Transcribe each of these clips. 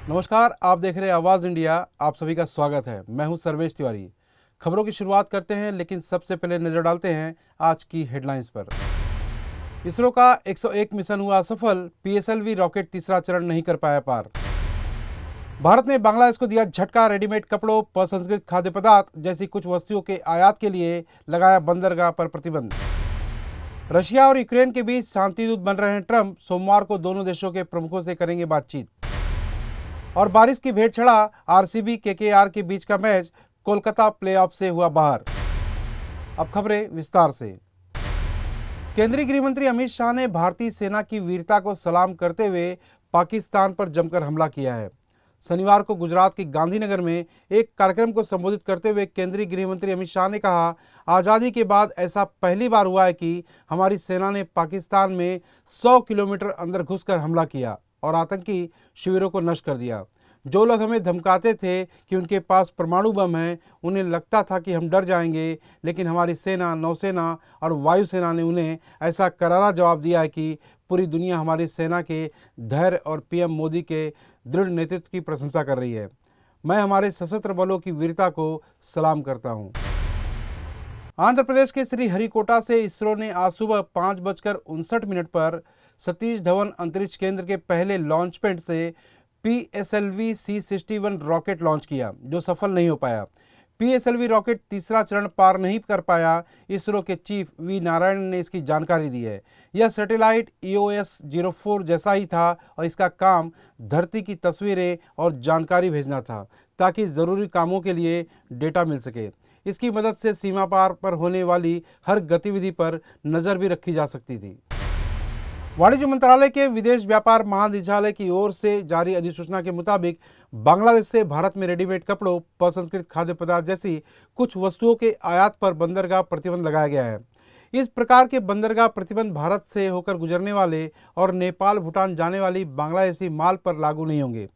नमस्कार, आप देख रहे हैं आवाज़ इंडिया। आप सभी का स्वागत है। मैं हूं सर्वेश तिवारी। खबरों की शुरुआत करते हैं, लेकिन सबसे पहले नजर डालते हैं आज की हेडलाइंस पर। इसरो का 101 मिशन हुआ सफल, पीएसएलवी रॉकेट तीसरा चरण नहीं कर पाया पार। भारत ने बांग्लादेश को दिया झटका, रेडीमेड कपड़ों, प्रसंस्कृत खाद्य पदार्थ जैसी कुछ वस्तुओं के आयात के लिए लगाया बंदरगाह पर प्रतिबंध। रशिया और यूक्रेन के बीच शांति दूत बन रहे हैं ट्रंप, सोमवार को दोनों देशों के प्रमुखों से करेंगे बातचीत। और बारिश की भेंट चढ़ा, आरसीबी केकेआर के बीच का मैच, कोलकाता प्लेऑफ से हुआ बाहर। अब खबरें विस्तार से। केंद्रीय गृह मंत्री अमित शाह ने भारतीय सेना की वीरता को सलाम करते हुए पाकिस्तान पर जमकर हमला किया है। शनिवार को गुजरात के गांधीनगर में एक कार्यक्रम को संबोधित करते हुए केंद्रीय गृह मंत्री अमित शाह ने कहा, आज़ादी के बाद ऐसा पहली बार हुआ है कि हमारी सेना ने पाकिस्तान में 100 किलोमीटर अंदर घुसकर हमला किया और आतंकी शिविरों को नष्ट कर दिया। जो लोग हमें धमकाते थे कि उनके पास परमाणु बम है, उन्हें लगता था कि हम डर जाएंगे, लेकिन हमारी सेना, नौसेना और वायुसेना ने उन्हें ऐसा करारा जवाब दिया है कि पूरी दुनिया हमारी सेना के धैर्य और पीएम मोदी के दृढ़ नेतृत्व की प्रशंसा कर रही है। मैं हमारे सशस्त्र बलों की वीरता को सलाम करता हूँ। आंध्र प्रदेश के श्रीहरिकोटा से इसरो ने आज सुबह 5:59 पर सतीश धवन अंतरिक्ष केंद्र के पहले लॉन्च पैड से पीएसएलवी C61 रॉकेट लॉन्च किया, जो सफल नहीं हो पाया। पीएसएलवी रॉकेट तीसरा चरण पार नहीं कर पाया। इसरो के चीफ वी नारायण ने इसकी जानकारी दी है। यह सैटेलाइट EOS-04 जैसा ही था और इसका काम धरती की तस्वीरें और जानकारी भेजना था, ताकि ज़रूरी कामों के लिए डेटा मिल सके। इसकी मदद से सीमा पार पर होने वाली हर गतिविधि पर नज़र भी रखी जा सकती थी। वाणिज्य मंत्रालय के विदेश व्यापार महानिदेशालय की ओर से जारी अधिसूचना के मुताबिक बांग्लादेश से भारत में रेडीमेड कपड़ों, प्रसंस्कृत खाद्य पदार्थ जैसी कुछ वस्तुओं के आयात पर बंदरगाह प्रतिबंध लगाया गया है। इस प्रकार के बंदरगाह प्रतिबंध भारत से होकर गुजरने वाले और नेपाल, भूटान जाने वाली बांग्लादेशी माल पर लागू नहीं होंगे।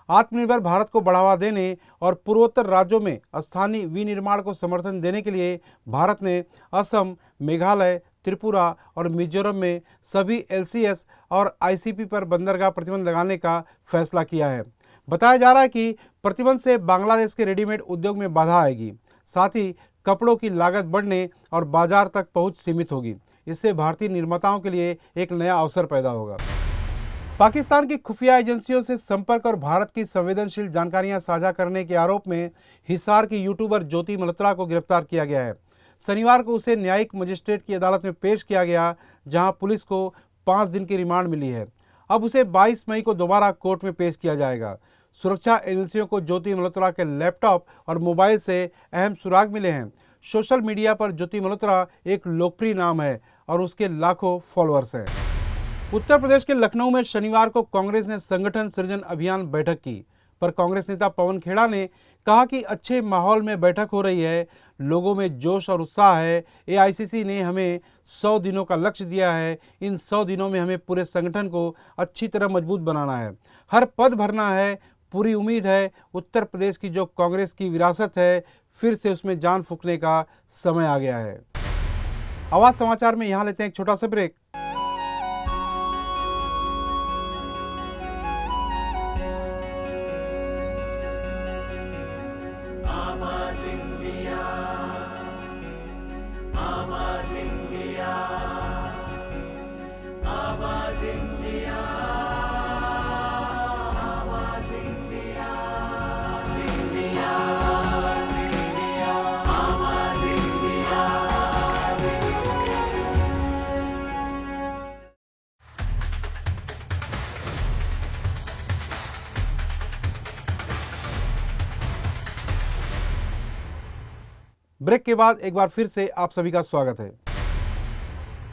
आत्मनिर्भर भारत को बढ़ावा देने और पूर्वोत्तर राज्यों में स्थानीय विनिर्माण को समर्थन देने के लिए भारत ने असम, मेघालय, त्रिपुरा और मिजोरम में सभी LCS और ICP पर बंदरगाह प्रतिबंध लगाने का फैसला किया है। बताया जा रहा है कि प्रतिबंध से बांग्लादेश के रेडीमेड उद्योग में बाधा आएगी, साथ ही कपड़ों की लागत बढ़ने और बाजार तक पहुंच सीमित होगी। इससे भारतीय निर्माताओं के लिए एक नया अवसर पैदा होगा। पाकिस्तान की खुफिया एजेंसियों से संपर्क और भारत की संवेदनशील जानकारियां साझा करने के आरोप में हिसार की यूट्यूबर ज्योति मल्होत्रा को गिरफ्तार किया गया है। शनिवार को उसे न्यायिक मजिस्ट्रेट की अदालत में पेश किया गया, जहां पुलिस को 5 दिन की रिमांड मिली है। अब उसे 22 मई को दोबारा कोर्ट में पेश किया जाएगा। सुरक्षा एजेंसियों को ज्योति मल्होत्रा के लैपटॉप और मोबाइल से अहम सुराग मिले हैं। सोशल मीडिया पर ज्योति मल्होत्रा एक लोकप्रिय नाम है और उसके लाखों फॉलोअर्स हैं। उत्तर प्रदेश के लखनऊ में शनिवार को कांग्रेस ने संगठन सृजन अभियान बैठक की, पर कांग्रेस नेता पवन खेड़ा ने कहा कि अच्छे माहौल में बैठक हो रही है, लोगों में जोश और उत्साह है। AICC ने हमें 100 दिनों का लक्ष्य दिया है। इन 100 दिनों में हमें पूरे संगठन को अच्छी तरह मजबूत बनाना है, हर पद भरना है। पूरी उम्मीद है उत्तर प्रदेश की जो कांग्रेस की विरासत है, फिर से उसमें जान फूंकने का समय आ गया है। आवाज समाचार में यहाँ लेते हैं एक छोटा सा ब्रेक। ब्रेक के बाद एक बार फिर से आप सभी का स्वागत है।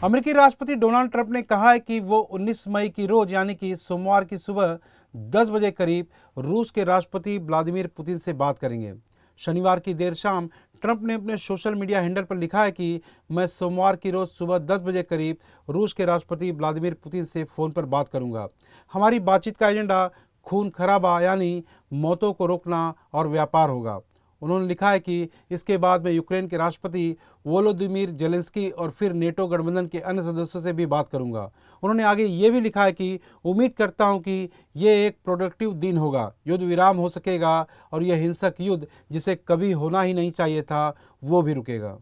अमेरिकी राष्ट्रपति डोनाल्ड ट्रंप ने कहा है कि वो 19 मई की रोज यानी कि सोमवार की सुबह 10 बजे करीब रूस के राष्ट्रपति व्लादिमीर पुतिन से बात करेंगे। शनिवार की देर शाम ट्रंप ने अपने सोशल मीडिया हैंडल पर लिखा है कि मैं सोमवार की रोज सुबह 10 बजे करीब रूस के राष्ट्रपति व्लादिमीर पुतिन से फ़ोन पर बात करूंगा। हमारी बातचीत का एजेंडा खून खराबा यानी मौतों को रोकना और व्यापार होगा। उन्होंने लिखा है कि इसके बाद मैं यूक्रेन के राष्ट्रपति वोलोदिमीर जेलेंस्की और फिर नेटो गठबंधन के अन्य सदस्यों से भी बात करूंगा। उन्होंने आगे ये भी लिखा है कि उम्मीद करता हूं कि ये एक प्रोडक्टिव दिन होगा, युद्ध विराम हो सकेगा और यह हिंसक युद्ध जिसे कभी होना ही नहीं चाहिए था वो भी रुकेगा।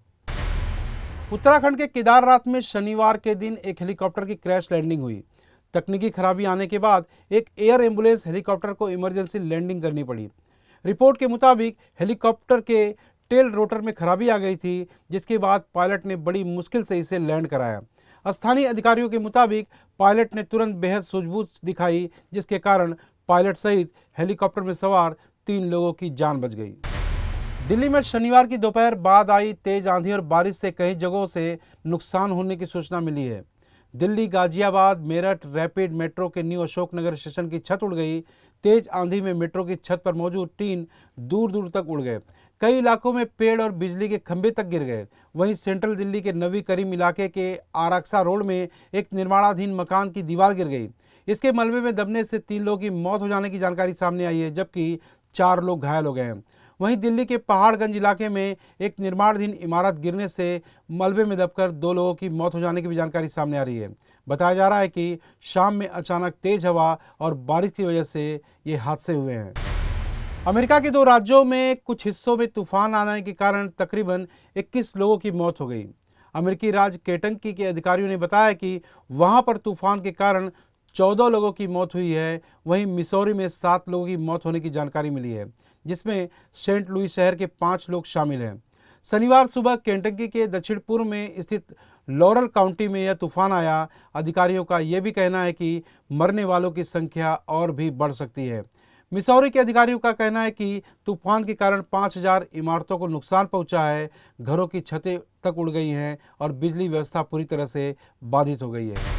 उत्तराखंड के केदारनाथ में शनिवार के दिन एक हेलीकॉप्टर की क्रैश लैंडिंग हुई। तकनीकी खराबी आने के बाद एक एयर एम्बुलेंस हेलीकॉप्टर को इमरजेंसी लैंडिंग करनी पड़ी। रिपोर्ट के मुताबिक हेलीकॉप्टर के टेल रोटर में खराबी आ गई थी, जिसके बाद पायलट ने बड़ी मुश्किल से इसे लैंड कराया। स्थानीय अधिकारियों के मुताबिक पायलट ने तुरंत बेहद सूझबूझ दिखाई, जिसके कारण पायलट सहित हेलीकॉप्टर में सवार 3 लोगों की जान बच गई। दिल्ली में शनिवार की दोपहर बाद आई तेज आंधी और बारिश से कई जगहों से नुकसान होने की सूचना मिली है। दिल्ली, गाजियाबाद, मेरठ रैपिड मेट्रो के न्यू अशोकनगर स्टेशन की छत उड़ गई। तेज आंधी में मेट्रो की छत पर मौजूद टीन दूर दूर तक उड़ गए। कई इलाकों में पेड़ और बिजली के खंभे तक गिर गए। वहीं सेंट्रल दिल्ली के नवी करीम इलाके के आरक्सा रोड में एक निर्माणाधीन मकान की दीवार गिर गई। इसके मलबे में दबने से 3 लोगों की मौत हो जाने की जानकारी सामने आई है, जबकि 4 लोग घायल हो गए हैं। वहीं दिल्ली के पहाड़गंज इलाके में एक निर्माणाधीन इमारत गिरने से मलबे में दबकर 2 लोगों की मौत हो जाने की भी जानकारी सामने आ रही है। बताया जा रहा है कि शाम में अचानक तेज हवा और बारिश की वजह से ये हादसे हुए हैं। अमेरिका के 2 राज्यों में कुछ हिस्सों में तूफान आने के कारण तकरीबन 21 लोगों की मौत हो गई। अमेरिकी राज्य केंटकी के अधिकारियों ने बताया कि वहां पर तूफान के कारण 14 लोगों की मौत हुई है। वहीं मिसौरी में 7 लोगों की मौत होने की जानकारी मिली है, जिसमें सेंट लुइस शहर के 5 लोग शामिल हैं। शनिवार सुबह केंटकी के दक्षिण पूर्व में स्थित लॉरल काउंटी में यह तूफान आया। अधिकारियों का यह भी कहना है कि मरने वालों की संख्या और भी बढ़ सकती है। मिसौरी के अधिकारियों का कहना है कि तूफान के कारण 5000 इमारतों को नुकसान पहुंचा है। घरों की छतें तक उड़ गई हैं और बिजली व्यवस्था पूरी तरह से बाधित हो गई है।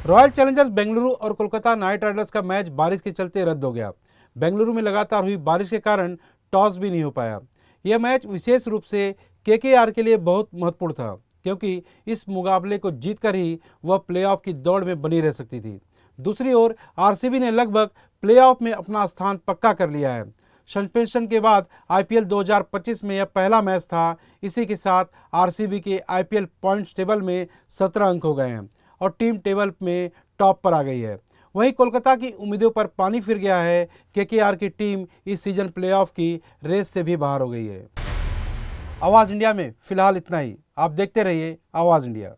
रॉयल चैलेंजर्स बेंगलुरु और कोलकाता नाइट राइडर्स का मैच बारिश के चलते रद्द हो गया। बेंगलुरु में लगातार हुई बारिश के कारण टॉस भी नहीं हो पाया। यह मैच विशेष रूप से केकेआर के लिए बहुत महत्वपूर्ण था, क्योंकि इस मुकाबले को जीतकर ही वह प्लेऑफ की दौड़ में बनी रह सकती थी। दूसरी ओर आरसीबी ने लगभग प्लेऑफ में अपना स्थान पक्का कर लिया है। सस्पेंशन के बाद आईपीएल 2025 में यह पहला मैच था। इसी के साथ आरसीबी के आईपीएल पॉइंट्स टेबल में 17 अंक हो गए हैं और टीम टेबल में टॉप पर आ गई है। वहीं कोलकाता की उम्मीदों पर पानी फिर गया है। केकेआर की टीम इस सीजन प्लेऑफ की रेस से भी बाहर हो गई है। आवाज़ इंडिया में फिलहाल इतना ही। आप देखते रहिए आवाज़ इंडिया।